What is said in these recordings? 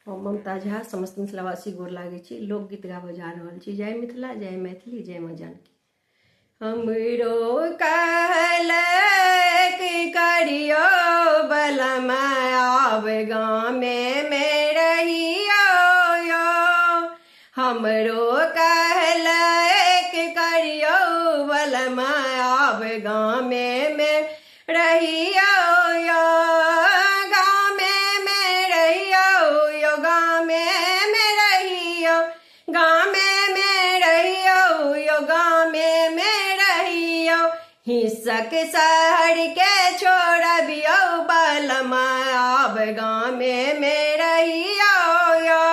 हम ममता झा समस्त मिथिलावासी गोर लागे छी। लोकगीत गाबऽ जा रहल छी। जय मिथिला, जय मैथिली, जय माँ जानकी। हमरो कहलक करियो बलमा आब गामे में रहियो यो। हमरो कहलक करियो बलमा आब गामे में रहियो यो। गामे में रहियो यो, गामे में रहियो, गामे में रहियो यो, गामे में रहियो। हिस्सक शहर के छोड़बियो बलमा आब गामे में रहियो यो।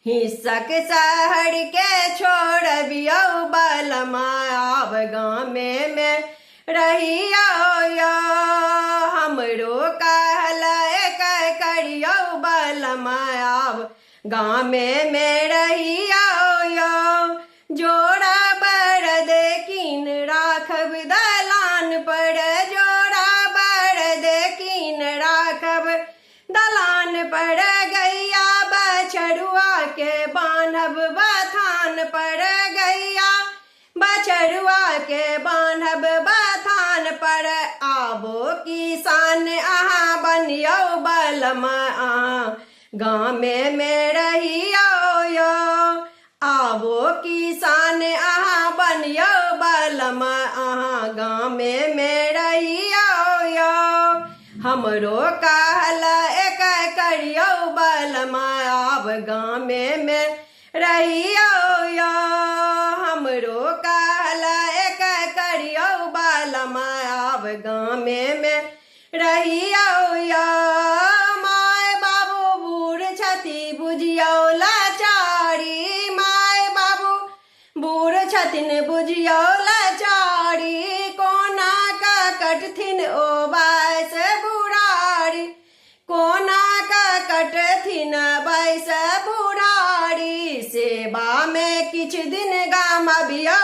हिस्सक शहर के छोड़बियो बलमा आब गामे में रहियो यो। हमरो कहलक करियो बलमा आब गामे में रहियो यो। जोड़ा बरद कीन राखब दलान पर, जोड़ा बरद कीन राखब दलान पर। गैया बछरुआ के बान्हब बथान पर, गैया बछरुआ के बान्हब बथान पर। आबो किसान अहाँ बनियो बलमा अहाँ गामे में रहियो यो। आबो किसान अहाँ बनियो बलमा अहाँ गामे में रहियो यो। हमरो कहलक करियो बलमा आब गामे में रहियो यो। हमरो कहलक करियो बलमा आब गामे में रहियो यो। माय बाबू बूढ़ छथि बुझियो लाचारी, माय बाबू बूढ़ छथिन बुझियो लाचारी। कोना का कटथिन ओ बाइस बुढ़ारी, कोना का कटथिन बाइस बुढ़ारी। सेवा में किछ दिन गाम अबियो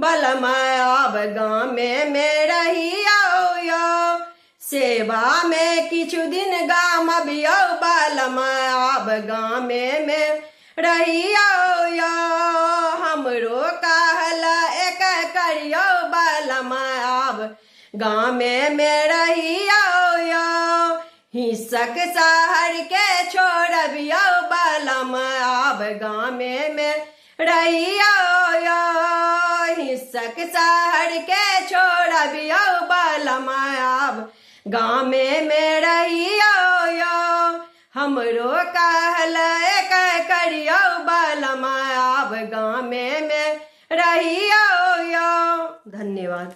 बलमा आब गामे में रहियो यो। सेवा में किछु दिन गाम अबियो बलमा आब गामे में रहियो यो। हमरो कहलक करियो बलमा आब गामे में रहियो यो। हिस्सक शहर के छोड़बियो बलमा आब गामे में रहियो यो। हिस्सक शहर के छोड़बियो बलमा आब गामे में रहियो यो। हमरो कहलक करियो बलमा आब गामे में रहियो यो। धन्यवाद।